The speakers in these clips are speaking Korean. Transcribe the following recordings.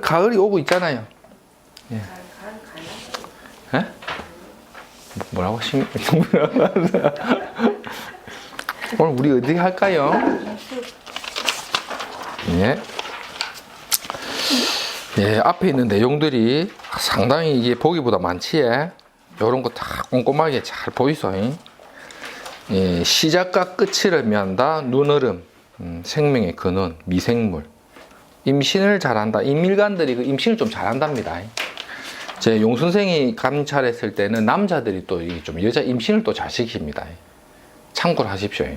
가을이 오고 있잖아요. 예. 예? 뭐라고 오늘 우리 어디 할까요? 예. 예, 앞에 있는 내용들이 상당히 이게 보기보다 많지. 요런 거 다 꼼꼼하게 잘 보이소. 예, 시작과 끝을 의미한다. 눈얼음, 생명의 근원, 미생물. 임신을 잘한다. 임일관들이 그 임신을 좀 잘한답니다. 제 용 선생이 감찰했을 때는 남자들이 또 좀 여자 임신을 또 잘 시킵니다. 참고를 하십시오.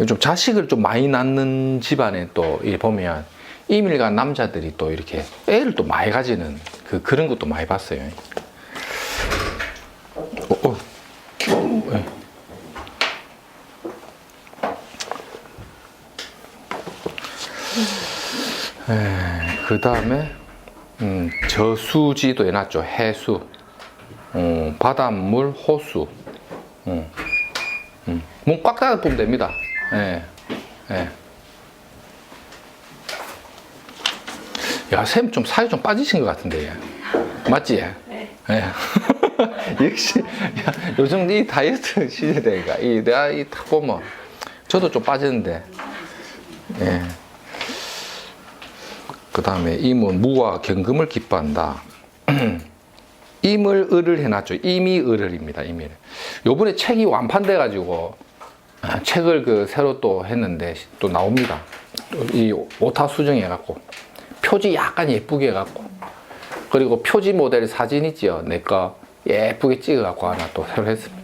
좀 자식을 좀 많이 낳는 집안에 또 보면 이밀간 남자들이 또 이렇게 애를 또 많이 가지는 그런 것도 많이 봤어요. 그 다음에 저수지도 해놨죠. 해수, 바닷물, 호수. 몸 꽉 닫아 보면 됩니다. 예, 예. 야, 쌤 좀 살이 좀 빠지신 것 같은데. 맞지? 네. 예. 역시, 야, 요즘 이 다이어트 시대대가, 내가 딱 보면, 저도 좀 빠졌는데, 예. 그 다음에 임은 무와 경금을 기뻐한다. 임을 을을 해놨죠. 임이 을을입니다. 임이. 요번에 책이 완판돼 가지고 책을 새로 또 했는데 또 나옵니다. 이 오타 수정해 갖고 표지 약간 예쁘게 해 갖고, 그리고 표지 모델 사진 있죠. 내 거 예쁘게 찍어 갖고 하나 또 새로 했습니다.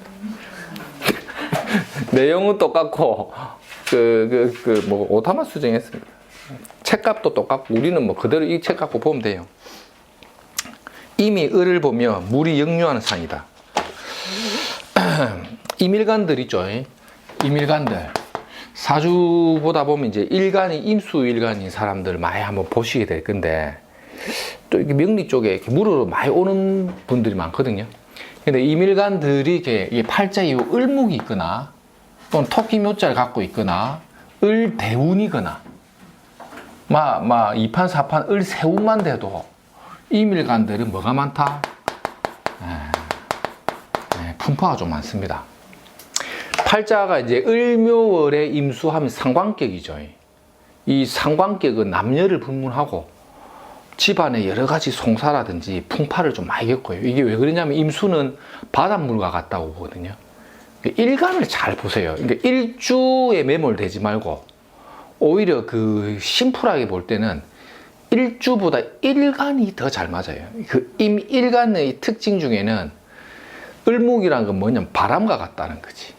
내용은 똑같고 뭐 오타만 수정했습니다. 책값도 똑같고 우리는 뭐 그대로 이 책 갖고 보면 돼요. 임이 을을 보며 물이 역류하는 상이다. 임일간들 있죠. 임일간들. 사주 보다 보면 이제 일간이 임수일간인 사람들 많이 한번 보시게 될 건데, 또 이렇게 명리 쪽에 이렇게 물으러 많이 오는 분들이 많거든요. 근데 임일간들이 이게 팔자에 을목이 있거나 또는 토끼 묘자를 갖고 있거나 을대운이거나 막 2판 4판 을세운만 돼도 임일간들은 뭐가 많다? 분파가 좀 많습니다. 팔자가 이제 을묘월에 임수하면 상관격이죠. 이 상관격은 남녀를 불문하고 집안에 여러 가지 송사라든지 풍파를 좀 많이 겪어요. 이게 왜 그러냐면 임수는 바닷물과 같다고 보거든요. 일간을 잘 보세요. 그러니까 일주에 매몰되지 말고 오히려 심플하게 볼 때는 일주보다 일간이 더 잘 맞아요. 임일간의 특징 중에는 을목이란 건 뭐냐면 바람과 같다는 거지.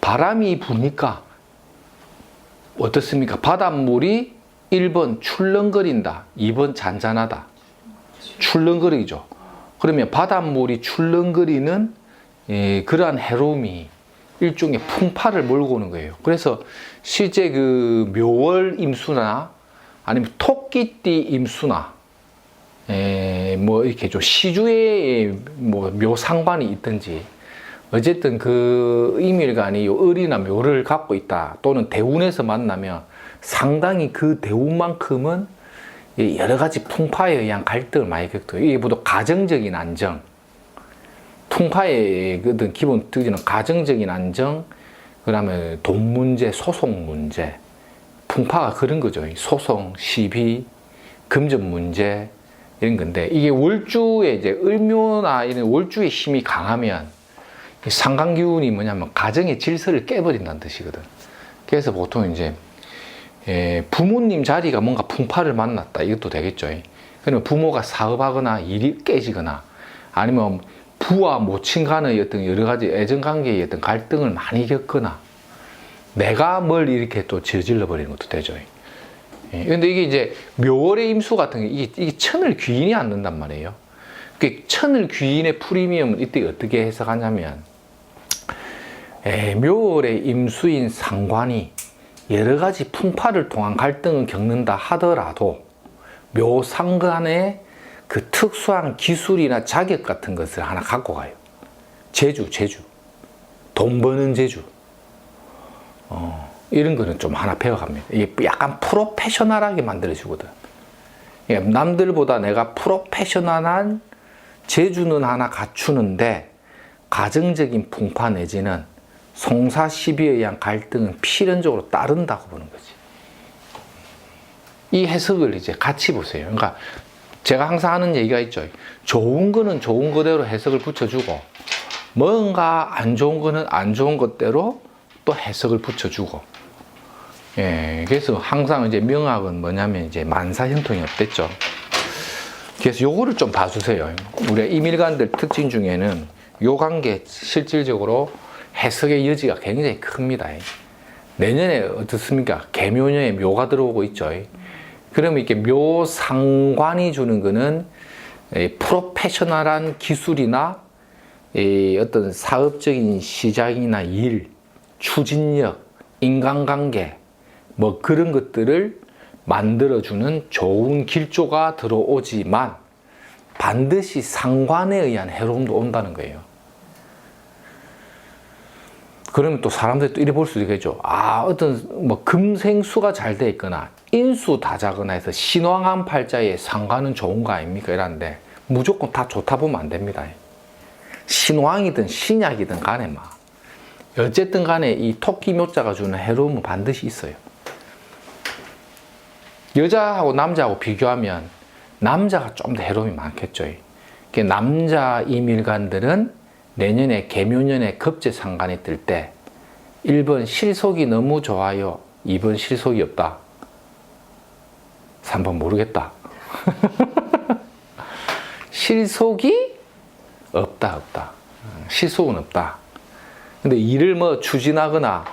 바람이 부니까 어떻습니까? 바닷물이 1번 출렁거린다, 2번 잔잔하다. 출렁거리죠. 그러면 바닷물이 출렁거리는 그러한 해로움이 일종의 풍파를 몰고 오는 거예요. 그래서 실제 묘월 임수나 아니면 토끼띠 임수나 뭐 이렇게 좀 시주에 뭐 묘상관이 있든지 어쨌든 임일간이 을이나 묘를 갖고 있다 또는 대운에서 만나면 상당히 그 대운만큼은 여러 가지 풍파에 의한 갈등을 많이 겪어요. 이게 모두 가정적인 안정, 풍파의 기본 특징은 가정적인 안정, 그 다음에 돈 문제, 소송 문제, 풍파가 그런 거죠. 소송, 시비, 금전 문제 이런 건데, 이게 월주에 이제 을묘나 이런 월주의 힘이 강하면 상관기운이 뭐냐면 가정의 질서를 깨버린다는 뜻이거든. 그래서 보통 이제 부모님 자리가 뭔가 풍파를 만났다 이것도 되겠죠. 그러면 부모가 사업하거나 일이 깨지거나 아니면 부와 모친 간의 어떤 여러 가지 애정관계의 어떤 갈등을 많이 겪거나 내가 뭘 이렇게 또 저질러 버리는 것도 되죠. 근데 이게 이제 묘월의 임수 같은 게 이게 천을 귀인이 않는단 말이에요. 천을 귀인의 프리미엄은 이때 어떻게 해석하냐면, 묘월의 임수인 상관이 여러 가지 풍파를 통한 갈등을 겪는다 하더라도 묘상간의 그 특수한 기술이나 자격 같은 것을 하나 갖고 가요. 재주. 돈 버는 재주. 이런 거는 좀 하나 배워갑니다. 이게 약간 프로페셔널하게 만들어주거든. 남들보다 내가 프로페셔널한 재주는 하나 갖추는데 가정적인 풍파 내지는 송사시비에 의한 갈등은 필연적으로 따른다고 보는 거지. 이 해석을 이제 같이 보세요. 그러니까 제가 항상 하는 얘기가 있죠. 좋은 거는 좋은 거대로 해석을 붙여주고 뭔가 안 좋은 거는 안 좋은 것대로 또 해석을 붙여주고. 예, 그래서 항상 이제 명학은 뭐냐면 이제 만사형통이 없댔죠. 그래서 요거를 좀 봐주세요. 우리 이밀간들 특징 중에는 요 관계 실질적으로 해석의 여지가 굉장히 큽니다. 내년에 어떻습니까? 개묘년에 묘가 들어오고 있죠. 그러면 이렇게 묘상관이 주는 거는 프로페셔널한 기술이나 어떤 사업적인 시작이나 일, 추진력, 인간관계 뭐 그런 것들을 만들어주는 좋은 길조가 들어오지만 반드시 상관에 의한 해로움도 온다는 거예요. 그러면 또 사람들이 또 이래 볼 수도 있겠죠. 어떤 뭐 금생수가 잘 돼 있거나 인수 다자거나 해서 신왕한 팔자에 상관은 좋은 거 아닙니까? 이러는데 무조건 다 좋다 보면 안 됩니다. 신왕이든 신약이든 간에 막 어쨌든 간에 이 토끼 묘자가 주는 해로움은 반드시 있어요. 여자하고 남자하고 비교하면 남자가 좀 더 해로움이 많겠죠. 남자 이밀간들은 내년에 개묘년에 급제상관이 뜰 때 1번 실속이 너무 좋아요, 2번 실속이 없다, 3번 모르겠다. 실속이 없다. 실속은 없다. 근데 일을 뭐 추진하거나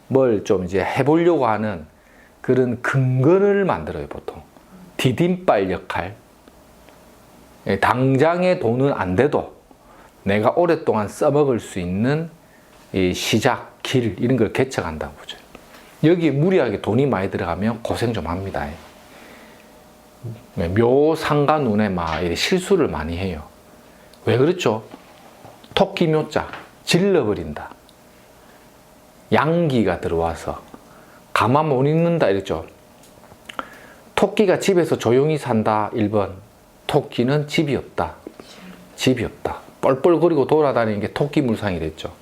뭘 좀 이제 해보려고 하는 그런 근거를 만들어요, 보통. 디딤발 역할. 당장의 돈은 안 돼도 내가 오랫동안 써먹을 수 있는 이 시작, 길, 이런 걸 개척한다고 보죠. 여기에 무리하게 돈이 많이 들어가면 고생 좀 합니다. 묘상과 눈에 막 실수를 많이 해요. 왜 그렇죠? 토끼 묘자, 질러버린다. 양기가 들어와서 가만 못 있는다 이랬죠. 토끼가 집에서 조용히 산다 1번. 토끼는 집이 없다. 뻘뻘거리고 돌아다니는 게 토끼 물상이 됐죠.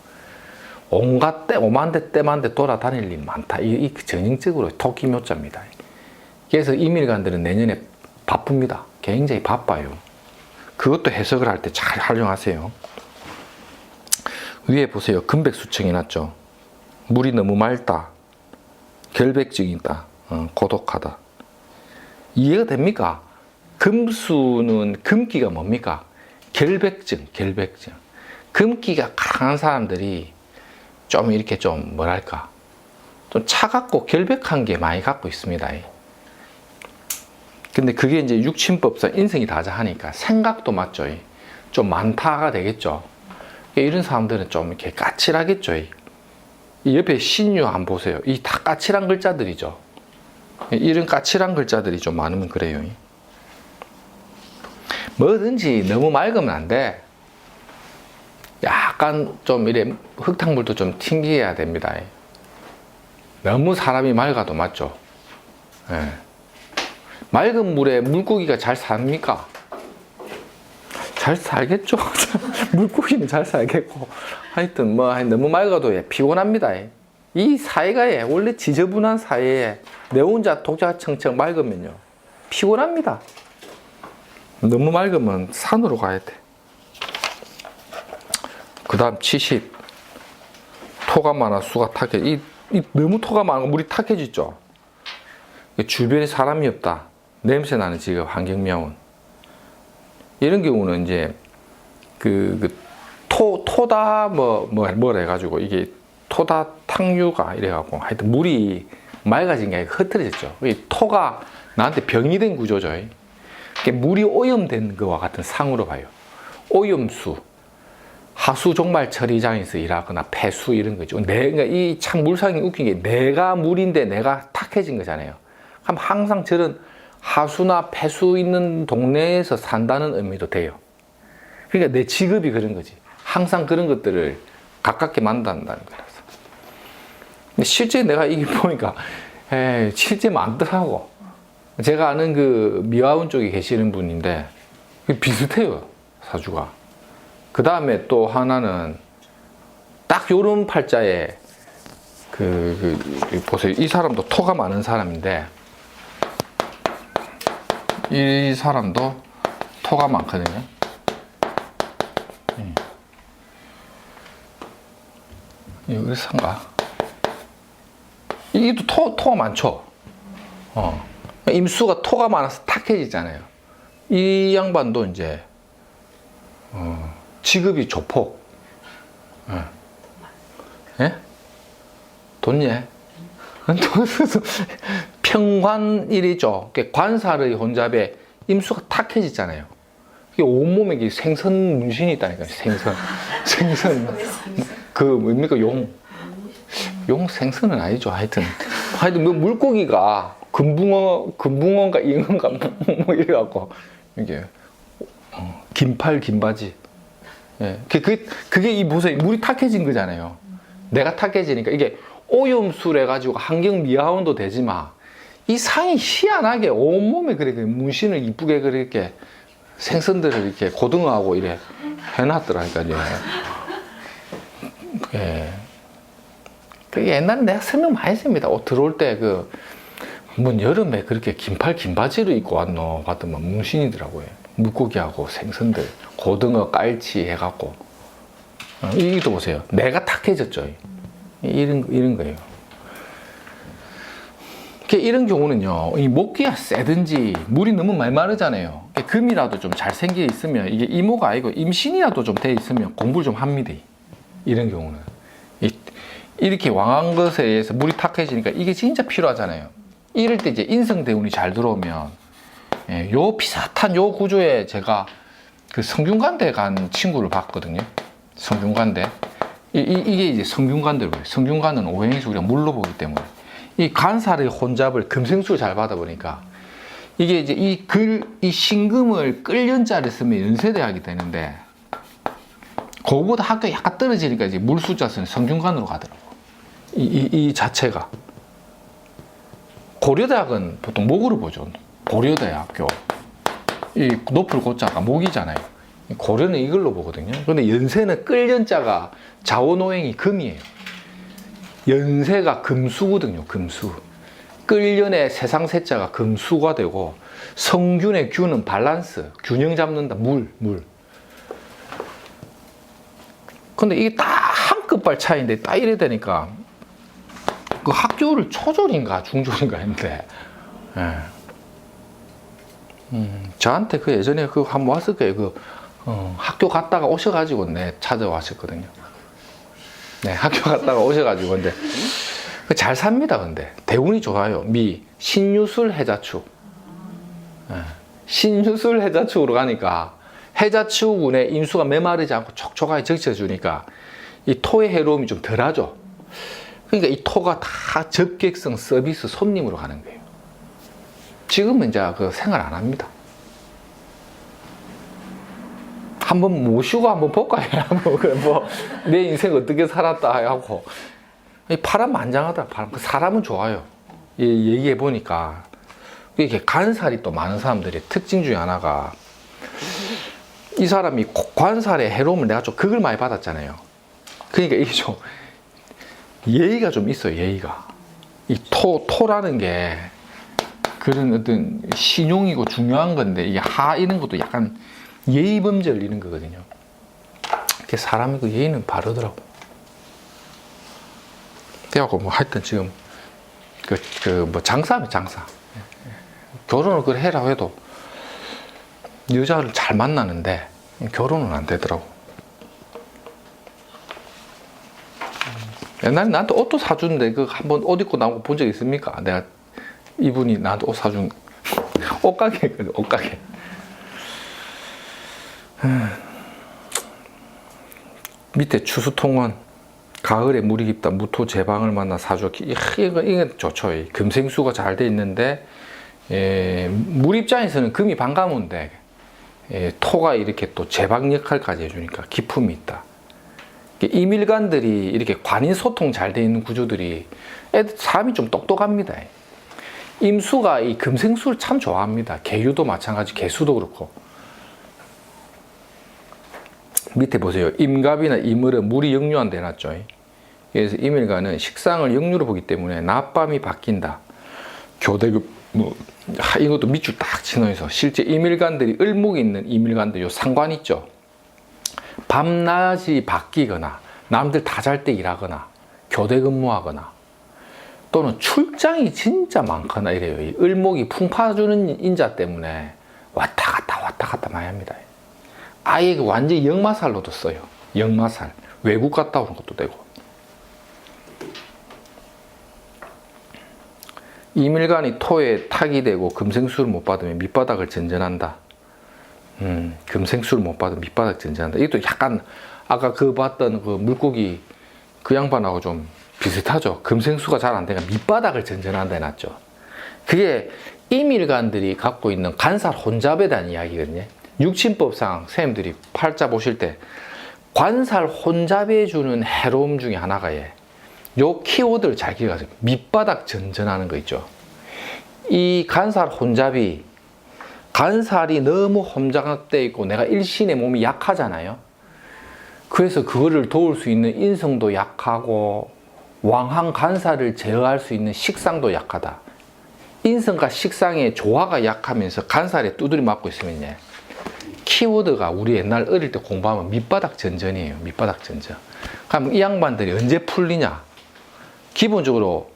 온갖 때, 오만대 때만대 돌아다닐 일 많다. 이 전형적으로 토끼 묘자입니다. 그래서 이밀간들은 내년에 바쁩니다. 굉장히 바빠요. 그것도 해석을 할 때 잘 활용하세요. 위에 보세요. 금백수청이 났죠. 물이 너무 맑다. 결백증이다. 고독하다. 이해가 됩니까? 금수는 금기가 뭡니까? 결백증. 금기가 강한 사람들이 좀 이렇게 좀 뭐랄까 좀 차갑고 결백한 게 많이 갖고 있습니다. 근데 그게 이제 육친법상 인생이 다자하니까 생각도 맞죠. 좀 많다가 되겠죠. 이런 사람들은 좀 이렇게 까칠하겠죠. 이 옆에 신유 한번 보세요. 이 다 까칠한 글자들이죠. 이런 까칠한 글자들이 좀 많으면 그래요. 뭐든지 너무 맑으면 안 돼. 약간 좀 이래 흙탕물도 좀 튕겨야 됩니다. 너무 사람이 맑아도 맞죠. 예. 맑은 물에 물고기가 잘 삽니까? 잘 살겠죠. 물고기는 잘 살겠고 하여튼 뭐 너무 맑아도 피곤합니다. 이 사회가 원래 지저분한 사회에 내 혼자 독자청청 맑으면요 피곤합니다. 너무 맑으면 산으로 가야 돼. 그 다음 70. 토가 많아 수가 탁해. 이 너무 토가 많고 물이 탁해지죠. 주변에 사람이 없다. 냄새 나는 지금 환경명운. 이런 경우는 이제 토다 뭐라 해가지고 이게 토다 탕류가 이래갖고 하여튼 물이 맑아진 게 아니라 흐트러졌죠. 이 토가 나한테 병이 된 구조죠. 물이 오염된 것과 같은 상으로 봐요. 오염수, 하수 종말 처리장에서 일하거나 폐수 이런 거죠. 그러니까 이 참 물상이 웃긴 게 내가 물인데 내가 탁해진 거잖아요. 그럼 항상 저런 하수나 폐수 있는 동네에서 산다는 의미도 돼요. 그러니까 내 직업이 그런 거지. 항상 그런 것들을 가깝게 만든다는 거라서. 근데 실제 내가 이게 보니까 실제 많더라고. 제가 아는 그 미화원 쪽에 계시는 분인데 비슷해요, 사주가. 그 다음에 또 하나는 딱 요런 팔자에 보세요. 이 사람도 토가 많은 사람인데 이 사람도 토가 많거든요. 이거 상가. 이게 또 토가 많죠. 임수가 토가 많아서 탁해지잖아요. 이 양반도 이제 직업이 조폭. 예? 돈예? 평관일이죠. 관살의 혼잡에 임수가 탁해지잖아요. 온몸에 생선 문신이 있다니까요. 생선. 그 뭡니까? 용 생선은 아니죠. 하여튼 뭐 물고기가 금붕어인가 잉어인가 뭐 이래갖고 이게 긴팔 긴바지. 예. 그게 이 보세요. 물이 탁해진 거잖아요. 내가 탁해지니까 이게 오염술 해가지고 환경 미화원도 되지만 이 상이 희한하게 온몸에 그렇게 문신을 이쁘게 그렇게 생선들을 이렇게 고등어하고 이래 해놨더라니까요. 예. 옛날에 내가 설명 많이 했습니다. 옷 들어올 때 뭐 여름에 그렇게 긴팔 긴바지를 입고 왔노 봤더만 문신이더라고요. 물고기하고 생선들, 고등어, 깔치 해갖고. 이것도 보세요. 내가 탁해졌죠. 이런 거예요. 이런 경우는요, 이 목기가 세든지 물이 너무 말마르잖아요. 금이라도 좀 잘 생겨 있으면 이게 이모가 아니고 임신이라도 좀 돼 있으면 공부를 좀 합니다. 이런 경우는. 이렇게 왕한 것에 의해서 물이 탁해지니까 이게 진짜 필요하잖아요. 이럴 때 이제 인성대운이 잘 들어오면, 요 비슷한 요 구조에 제가 그 성균관대 간 친구를 봤거든요. 성균관대. 이게 이제 성균관대로 해요. 성균관은 오행에서 우리가 물로 보기 때문에. 이 간살의 혼잡을 금생수를 잘 받아보니까 이게 이제 이 신금을 끌연자를 쓰면 연세대학이 되는데, 그거보다 학교가 약간 떨어지니까 이제 물 숫자는 성균관으로 가더라고. 이 자체가. 고려대학은 보통 목으로 보죠. 고려대학교. 이 높을 고자가 목이잖아요. 고려는 이걸로 보거든요. 그런데 연세는 끌연자가 자원오행이 금이에요. 연세가 금수거든요. 금수. 끌연의 세상세자가 금수가 되고, 성균의 균은 밸런스, 균형 잡는다. 물. 근데 이게 딱 한 끝발 차이인데 딱 이래 되니까 그 학교를 초졸인가 중졸인가 했는데, 저한테 예전에 한번 왔을 거예요. 학교 갔다가 오셔가지고 찾아왔었거든요. 네, 학교 갔다가 오셔가지고. 근데 잘 삽니다. 근데 대운이 좋아요. 신유술 해자축. 신유술 해자축으로 가니까 해자축운에 임수가 메마르지 않고 촉촉하게 적셔주니까 이 토의 해로움이 좀 덜하죠. 그러니까 이 토가 다 접객성 서비스 손님으로 가는 거예요. 지금은 이제 생활 안 합니다. 한번 모시고 한번 볼까요? 내 인생 어떻게 살았다 하고. 파란만장하다. 사람은 좋아요. 얘기해 보니까 이렇게 간살이 또 많은 사람들의 특징 중에 하나가, 이 사람이 관살의 해로움을 내가 좀 극을 많이 받았잖아요. 그러니까 이게 좀 예의가 좀 있어요. 예의가. 이 토라는 게 그런 어떤 신용이고 중요한 건데, 이게 이런 것도 약간 예의 범죄를 이런 거거든요. 이렇게 사람이 그 예의는 바르더라고. 그래갖고 하여튼 지금 장사하면 장사. 결혼을 그래 해라고 해도 여자를 잘 만나는데 결혼은 안 되더라고. 옛날에 나한테 옷도 사주는데 한번 옷 입고 나온 거 본 적 있습니까? 내가 이분이 나한테 옷 사준 옷가게 했거든. 옷가게. 밑에 추수통원, 가을에 물이 깊다, 무토 제방을 만나 사주었기. 이게 좋죠. 금생수가 잘 돼 있는데, 물 입장에서는 금이 반가운데, 토가 이렇게 또 제방 역할까지 해주니까 기품이 있다. 이밀간들이 이렇게 관인 소통 잘 돼 있는 구조들이 사람이 좀 똑똑합니다. 임수가 이 금생수를 참 좋아합니다. 계유도 마찬가지, 개수도 그렇고. 밑에 보세요. 임갑이나 임을은 물이 역류한 데 놨죠. 그래서 임일간은 식상을 역류로 보기 때문에 낮밤이 바뀐다. 교대급 이것도 밑줄 딱 치놓아서 실제 임일간들이 을목이 있는 임일간들 요 상관 있죠. 밤낮이 바뀌거나 남들 다 잘 때 일하거나 교대 근무하거나 또는 출장이 진짜 많거나 이래요. 이 을목이 풍파주는 인자 때문에 왔다 갔다 많이 합니다. 아예 완전히 역마살로도 써요. 역마살. 외국 갔다 오는 것도 되고. 이밀간이 토에 탁이 되고 금생수를 못 받으면 밑바닥을 전전한다. 금생수를 못 받으면 밑바닥 전전한다. 이것도 약간 아까 그 봤던 그 물고기 그 양반하고 좀 비슷하죠. 금생수가 잘 안 되니까 밑바닥을 전전한다 해놨죠. 그게 이밀간들이 갖고 있는 간살 혼잡에 대한 이야기거든요. 육친법상 선생님들이 팔자 보실 때 관살 혼잡해 주는 해로움 중에 하나가 요 키워드를 잘 기억하세요. 밑바닥 전전하는 거 있죠. 이 간살 혼잡이 간살이 너무 혼잡돼 있고 내가 일신의 몸이 약하잖아요. 그래서 그거를 도울 수 있는 인성도 약하고 왕한 간살을 제어할 수 있는 식상도 약하다. 인성과 식상의 조화가 약하면서 간살에 두드려 맞고 있으면 키워드가 우리 옛날 어릴 때 공부하면 밑바닥 전전이에요. 밑바닥 전전. 그럼 이 양반들이 언제 풀리냐? 기본적으로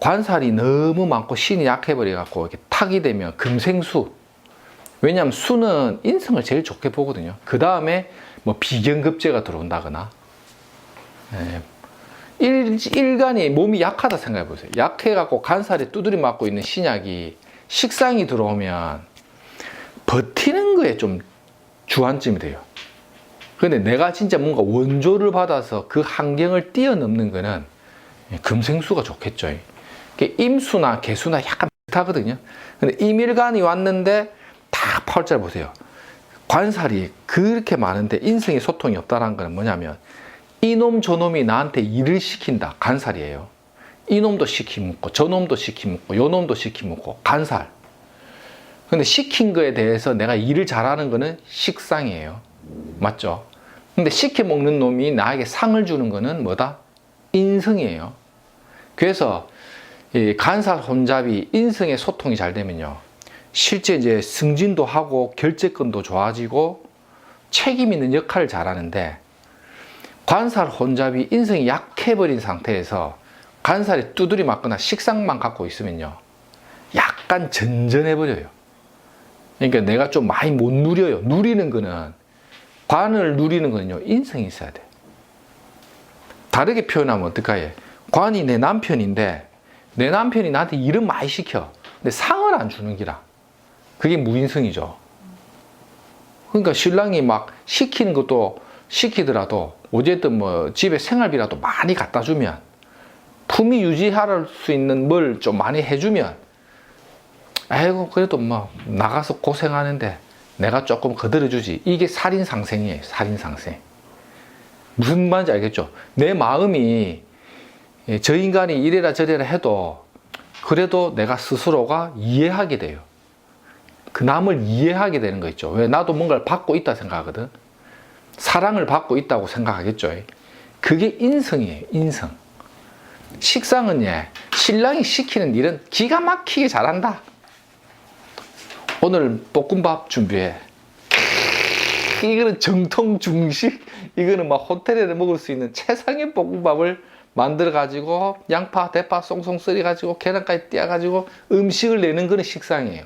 관살이 너무 많고 신이 약해버려 갖고 이렇게 탁이 되면 금생수. 왜냐하면 수는 인성을 제일 좋게 보거든요. 그 다음에 뭐 비견급제가 들어온다거나. 일간이 몸이 약하다 생각해 보세요. 약해 갖고 간살에 두드려 맞고 있는 신약이 식상이 들어오면 버티는 거에 좀 주안점이 돼요. 근데 내가 진짜 뭔가 원조를 받아서 그 환경을 뛰어넘는 거는 금생수가 좋겠죠. 임수나 개수나 약간 비슷하거든요. 근데 임일간이 왔는데 다 팔자를 보세요. 관살이 그렇게 많은데 인성의 소통이 없다는 건 뭐냐면 이놈 저놈이 나한테 일을 시킨다. 간살이에요. 이놈도 시키묻고 저놈도 시키묻고 요놈도 시키묻고 간살. 근데 시킨 거에 대해서 내가 일을 잘하는 거는 식상이에요. 맞죠? 근데 시켜 먹는 놈이 나에게 상을 주는 거는 뭐다? 인성이에요. 그래서 이 간살 혼잡이 인성의 소통이 잘 되면요. 실제 이제 승진도 하고 결재권도 좋아지고 책임 있는 역할을 잘하는데 관살 혼잡이 인성이 약해버린 상태에서 간살에 두드리 맞거나 식상만 갖고 있으면요. 약간 전전해버려요. 그러니까 내가 좀 많이 못 누려요. 누리는 거는 관을 누리는 거는요. 인성이 있어야 돼. 다르게 표현하면 어떡해? 관이 내 남편인데 내 남편이 나한테 일은 많이 시켜. 근데 상을 안 주는 기라. 그게 무인성이죠. 그러니까 신랑이 막 시키는 것도 시키더라도 어쨌든 뭐 집에 생활비라도 많이 갖다 주면 품위 유지할 수 있는 뭘 좀 많이 해주면 아이고 그래도 뭐 나가서 고생하는데 내가 조금 거들어주지. 이게 살인상생이에요. 살인상생. 무슨 말인지 알겠죠? 내 마음이 저 인간이 이래라 저래라 해도 그래도 내가 스스로가 이해하게 돼요. 그 남을 이해하게 되는 거 있죠. 왜? 나도 뭔가를 받고 있다 생각하거든. 사랑을 받고 있다고 생각하겠죠. 그게 인성이에요. 인성. 식상은 신랑이 시키는 일은 기가 막히게 잘한다. 오늘 볶음밥 준비해. 이거는 정통 중식. 이거는 막 호텔에 먹을 수 있는 최상의 볶음밥을 만들어 가지고 양파, 대파 송송 썰어 가지고 계란까지 띄어 가지고 음식을 내는 거는 식상이에요.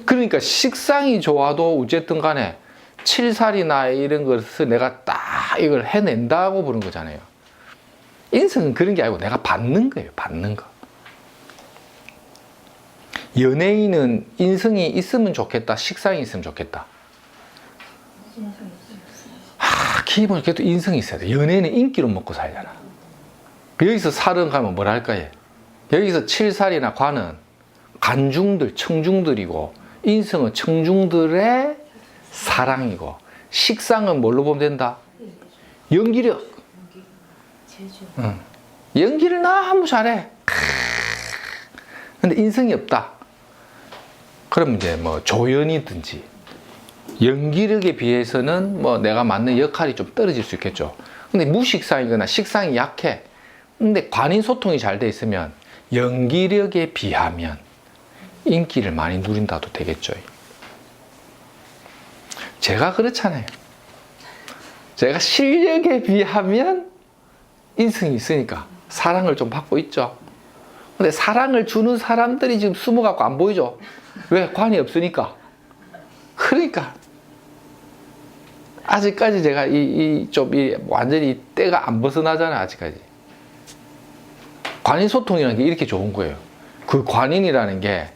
그러니까 식상이 좋아도 어쨌든 간에 칠살이나 이런 것을 내가 딱 이걸 해낸다고 보는 거잖아요. 인성은 그런 게 아니고 내가 받는 거예요. 받는 거. 연예인은 인성이 있으면 좋겠다. 식상이 있으면 좋겠다. 기본적으로 그래도 인성이 있어야 돼. 연예인은 인기로 먹고 살잖아. 여기서 살은 가면 뭐라 할까요? 여기서 칠살이나 관은 간중들, 청중들이고 인성은 청중들의 사랑이고 식상은 뭘로 보면 된다? 연기력. 응. 연기를 너무 잘해. 근데 인성이 없다. 그럼 이제 뭐 조연이든지 연기력에 비해서는 뭐 내가 맡는 역할이 좀 떨어질 수 있겠죠. 근데 무식상이거나 식상이 약해. 근데 관인 소통이 잘 돼 있으면 연기력에 비하면 인기를 많이 누린다도 되겠죠. 제가 그렇잖아요. 제가 실력에 비하면 인성이 있으니까 사랑을 좀 받고 있죠. 근데 사랑을 주는 사람들이 지금 숨어갖고 안 보이죠. 왜? 관이 없으니까. 그러니까 아직까지 제가 완전히 때가 안 벗어나잖아요. 아직까지. 관인소통이라는 게 이렇게 좋은 거예요. 그 관인이라는 게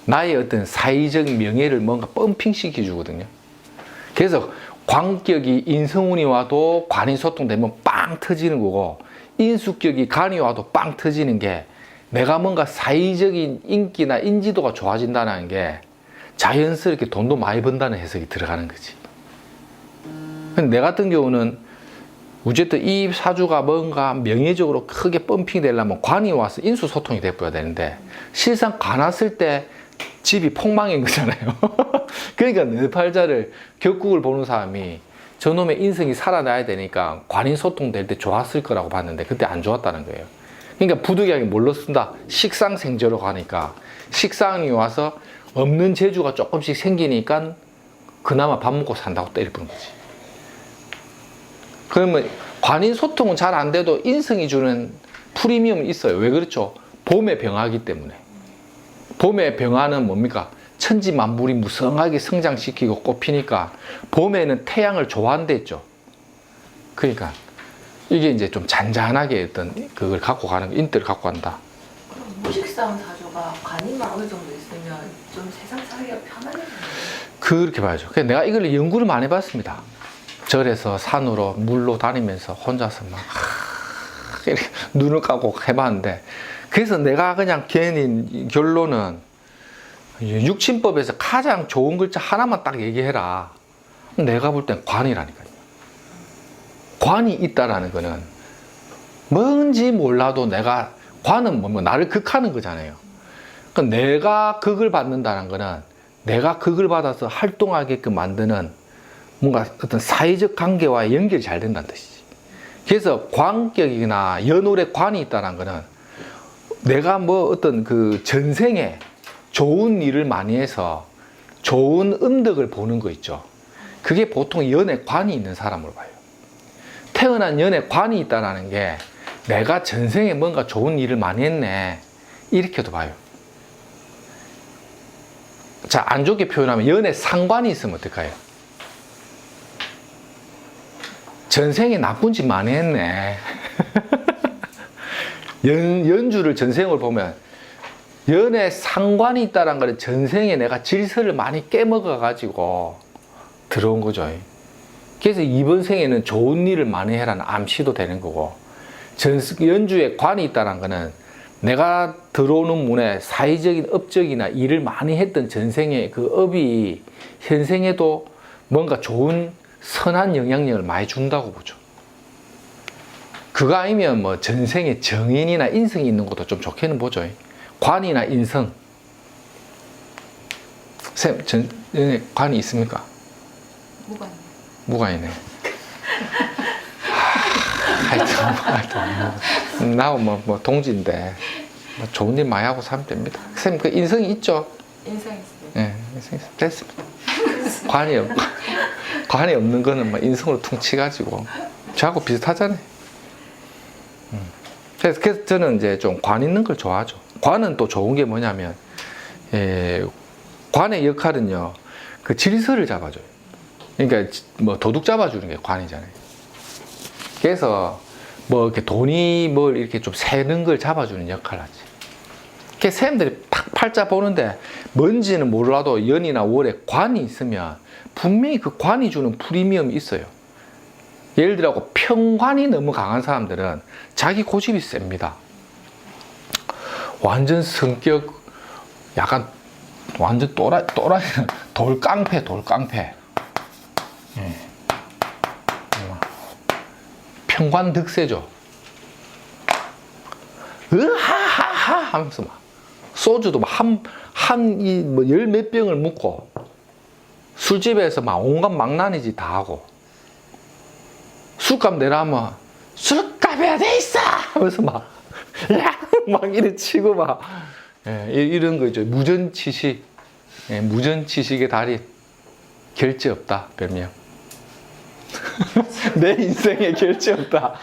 나의 어떤 사회적 명예를 뭔가 펌핑시켜 주거든요. 그래서 광격이 인성운이 와도 관인소통 되면 빵 터지는 거고, 인수격이 간이 와도 빵 터지는 게 내가 뭔가 사회적인 인기나 인지도가 좋아진다는 게 자연스럽게 돈도 많이 번다는 해석이 들어가는 거지. 근데 내 같은 경우는 어쨌든 이 사주가 뭔가 명예적으로 크게 펌핑 되려면 관이 와서 인수소통이 돼버려야 되는데, 실상 관 왔을 때 집이 폭망인 거잖아요. 그러니까 내 팔자를 격국을 보는 사람이 저놈의 인성이 살아나야 되니까 관인소통 될 때 좋았을 거라고 봤는데 그때 안 좋았다는 거예요. 그러니까 부득이하게 뭘로 쓴다? 식상생재로 가니까 식상이 와서 없는 재주가 조금씩 생기니까 그나마 밥 먹고 산다고 때려부는 거지. 그러면 관인소통은 잘 안 돼도 인성이 주는 프리미엄이 있어요. 왜 그렇죠? 봄의 병화이기 때문에. 봄의 병화는 뭡니까? 천지만물이 무성하게 성장시키고 꽃피니까 봄에는 태양을 좋아한다 했죠. 그러니까 이게 이제 좀 잔잔하게 어떤 그걸 갖고 가는, 인때를 갖고 간다. 그럼 무식상 사주가 관이만 어느 정도 있으면 좀 세상 살기가 편하겠네요. 그렇게 봐야죠. 그래서 내가 이걸 연구를 많이 해봤습니다. 절에서 산으로 물로 다니면서 혼자서 막 이렇게 눈을 감고 해봤는데, 그래서 내가 그냥 괜히 결론은 육친법에서 가장 좋은 글자 하나만 딱 얘기해라. 내가 볼 땐 관이라니까요. 관이 있다라는 거는 뭔지 몰라도 내가, 관은 뭐 나를 극하는 거잖아요. 그러니까 내가 극을 받는다는 거는 내가 극을 받아서 활동하게끔 만드는 뭔가 어떤 사회적 관계와의 연결이 잘 된다는 뜻이지. 그래서 관격이나 연월에 관이 있다는 거는 내가 뭐 어떤 그 전생에 좋은 일을 많이 해서 좋은 은덕을 보는 거 있죠. 그게 보통 연에 관이 있는 사람으로 봐요. 태어난 연에 관이 있다는 게 내가 전생에 뭔가 좋은 일을 많이 했네, 이렇게도 봐요. 자, 안 좋게 표현하면 연에 상관이 있으면 어떡해요? 전생에 나쁜 짓 많이 했네. 연주를 전생을 보면 연에 상관이 있다는 거는 전생에 내가 질서를 많이 깨먹어 가지고 들어온 거죠. 그래서 이번 생에는 좋은 일을 많이 해라는 암시도 되는 거고, 연주에 관이 있다는 거는 내가 들어오는 문에 사회적인 업적이나 일을 많이 했던 전생의 그 업이 현생에도 뭔가 좋은 선한 영향력을 많이 준다고 보죠. 그거 아니면 뭐 전생에 정인이나 인성이 있는 것도 좀 좋게는 보죠. 관이나 인성. 쌤, 전에 관이 있습니까? 무관이네. 하여튼 나하고 뭐 동지인데 뭐 좋은 일 많이 하고 살면 됩니다. 쌤, 그 인성이 있죠? 인성 있어요. 네, 인성이 있어요. 됐습니다. 관이 없는 거는 뭐 인성으로 퉁치가지고 저하고 비슷하잖아요. 그래서 저는 이제 좀 관 있는 걸 좋아하죠. 관은 또 좋은 게 뭐냐면, 관의 역할은요, 그 질서를 잡아줘요. 그러니까 뭐 도둑 잡아주는 게 관이잖아요. 그래서 뭐 이렇게 돈이 뭘 이렇게 좀 새는 걸 잡아주는 역할을 하지. 그래서 사람들이 탁 팔자 보는데 뭔지는 몰라도 연이나 월에 관이 있으면 분명히 그 관이 주는 프리미엄이 있어요. 예를 들어 평관이 너무 강한 사람들은 자기 고집이 셉니다. 완전 성격 약간 완전 또라이 돌깡패. 예. 평관득세죠. 으하하하 하면서 막 소주도 열 몇 병을 묻고 술집에서 막 온갖 망나니지 다 하고 술값 내라면 술값이야 돼 있어 하면서 막 이래 치고 막 이런 거죠. 무전치식, 무전치식의 달인. 결제 없다 별명. 내 인생에 결제 없다.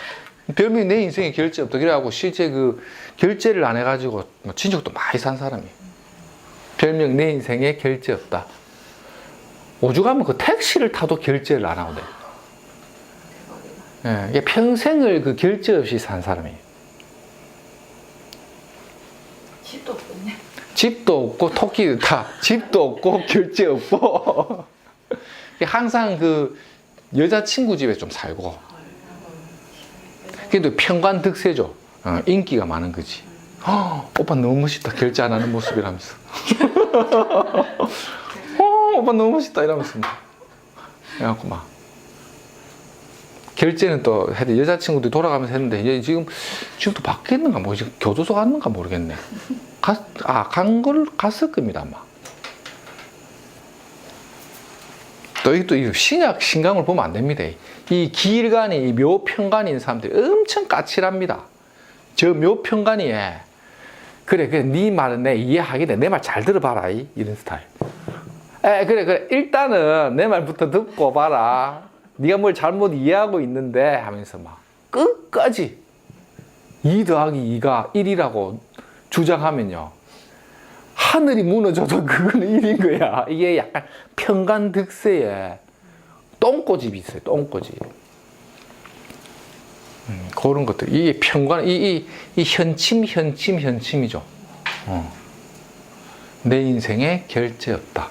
별명이 내 인생에 결제 없다. 그래갖고 실제 그 결제를 안 해가지고 친척도 많이 산 사람이에요. 별명 내 인생에 결제 없다. 오죽하면 그 택시를 타도 결제를 안 하고 돼. 예, 평생을 그 결제 없이 산 사람이에요. 집도 없네. 집도 없고 토끼도 타. 집도 없고 결제 없고 항상 그 여자친구 집에 좀 살고. 그래도 평관득세죠. 인기가 많은 거지. 오빠 너무 멋있다. 결제 안 하는 모습이라면서. 오빠 너무 멋있다. 이러면서. 그래갖고 막. 결제는 또 해도 여자친구들이 돌아가면서 했는데, 이제 지금 또 바뀌었는가, 뭐, 지금 교도소 갔는가 모르겠네. 갔을 겁니다, 아마. 또 이게 또 신약, 신강을 보면 안 됩니다. 이 기일간이, 이 묘평간인 사람들이 엄청 까칠합니다. 저 묘평간이에, 그래, 네 말은 내 이해하겠네. 내 말 잘 들어봐라. 이런 스타일. 그래. 일단은 내 말부터 듣고 봐라. 네가 뭘 잘못 이해하고 있는데 하면서 막 끝까지 2 더하기 2가 1이라고 주장하면요. 하늘이 무너져도 그거는 1인 거야. 이게 약간 평간득세에 똥꼬집이 있어요. 똥꼬집. 그런 것들. 이게 평관, 이 현침이죠. 내 인생에 결제 없다.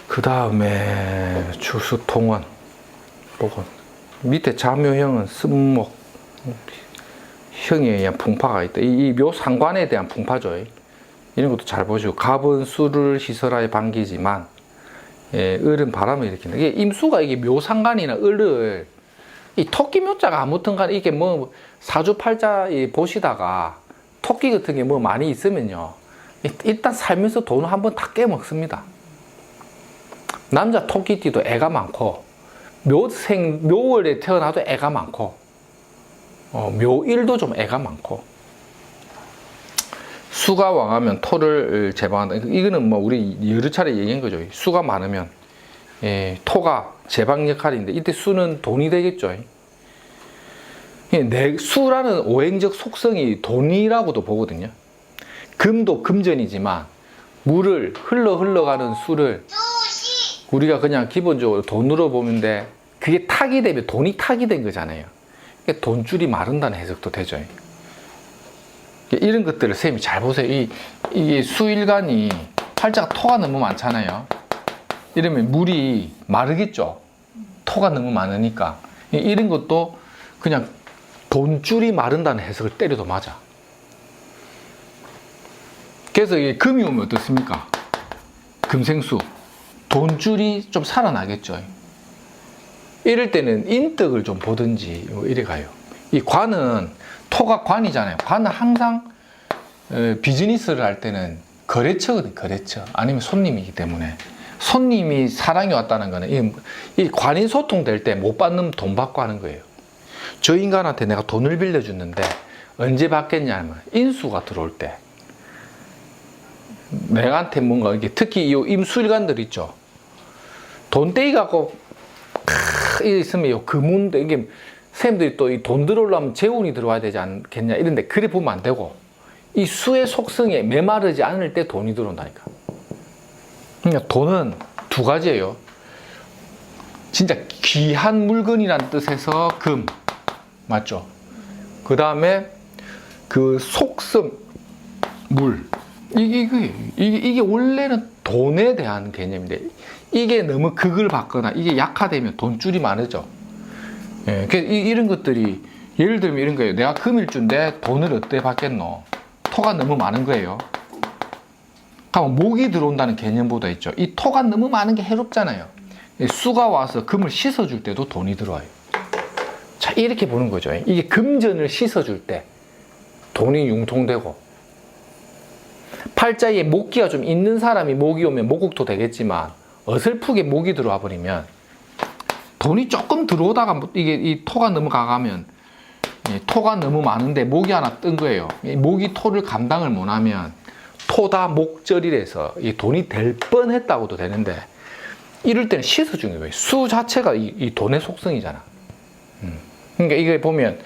그 다음에 주수통원, 복원. 밑에 자묘형은 쓴목, 형에 의한 풍파가 있다. 이 묘상관에 대한 풍파죠. 이런 것도 잘 보시고, 갑은 수를 시설하여 반기지만, 을은 바람을 일으킨다. 이게 임수가 이게 묘상관이나 을을, 이 토끼 묘자가 아무튼 간에 이게 뭐 사주팔자 보시다가 토끼 같은 게 뭐 많이 있으면요. 일단 살면서 돈을 한번 다 깨먹습니다. 남자 토끼띠도 애가 많고, 묘월에 태어나도 애가 많고, 묘일도 좀 애가 많고, 수가 왕하면 토를 제방한다. 이거는 뭐 우리 여러 차례 얘기한 거죠. 수가 많으면 토가 제방 역할인데, 이때 수는 돈이 되겠죠. 수라는 오행적 속성이 돈이라고도 보거든요. 금도 금전이지만 물을 흘러가는 수를 우리가 그냥 기본적으로 돈으로 보는데, 그게 탁이 되면 돈이 탁이 된 거잖아요. 그러니까 돈줄이 마른다는 해석도 되죠. 이런 것들을 선생님이 잘 보세요. 이게 수일간이 팔자가 토가 너무 많잖아요. 이러면 물이 마르겠죠. 토가 너무 많으니까. 이런 것도 그냥 돈줄이 마른다는 해석을 때려도 맞아. 그래서 이게 금이 오면 어떻습니까? 금생수. 돈줄이 좀 살아나겠죠. 이럴 때는 인덕을 좀 보든지 이래 가요. 이 관은, 토가 관이잖아요. 관은 항상 비즈니스를 할 때는 거래처거든요. 거래처. 아니면 손님이기 때문에. 손님이 사랑이 왔다는 거는 이 관인 소통될 때 못 받는 돈 받고 하는 거예요. 저 인간한테 내가 돈을 빌려줬는데 언제 받겠냐면 인수가 들어올 때. 내한테 뭔가 이게 특히 이 임수일간들 있죠. 돈떼이 갖고 있으면 요 금운데, 이게 선생님들이 또 이 돈 들어오려면 재운이 들어와야 되지 않겠냐 이런데, 그래 보면 안 되고, 이 수의 속성에 메마르지 않을 때 돈이 들어온다니까. 그러니까 돈은 두 가지예요. 진짜 귀한 물건이란 뜻에서 금, 맞죠? 그 다음에 그 속성, 물. 이게 원래는 돈에 대한 개념인데, 이게 너무 극을 받거나 이게 약화되면 돈줄이 많아져. 이런 것들이, 예를 들면 이런 거예요. 내가 금일주인데 돈을 어떻게 받겠노? 토가 너무 많은 거예요. 그럼 목이 들어온다는 개념보다 있죠. 이 토가 너무 많은 게 해롭잖아요. 수가 와서 금을 씻어줄 때도 돈이 들어와요. 자, 이렇게 보는 거죠. 이게 금전을 씻어줄 때 돈이 융통되고, 팔자에 목기가 좀 있는 사람이 목이 오면 목국토 되겠지만 어설프게 목이 들어와 버리면 돈이 조금 들어오다가 이게 이 토가 너무 가가면, 토가 너무 많은데 목이 하나 뜬 거예요. 목이 토를 감당을 못하면 토다 목절이라서 이 돈이 될 뻔했다고도 되는데, 이럴 때는 씻어주는 거예요. 수 자체가 이 돈의 속성이잖아. 그러니까 이걸 보면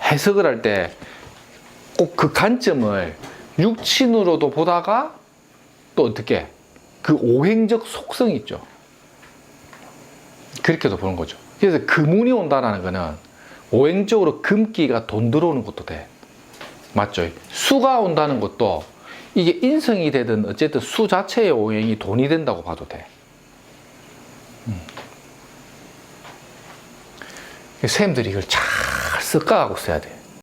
해석을 할 때 꼭 그 관점을 육친으로도 보다가 또 어떻게 그 오행적 속성이 있죠. 그렇게도 보는 거죠. 그래서 금운이 온다라는 거는 오행적으로 금기가 돈 들어오는 것도 돼. 맞죠? 수가 온다는 것도 이게 인성이 되든 어쨌든 수 자체의 오행이 돈이 된다고 봐도 돼. 선생님들이 이걸 잘 섞어가고 써야 돼.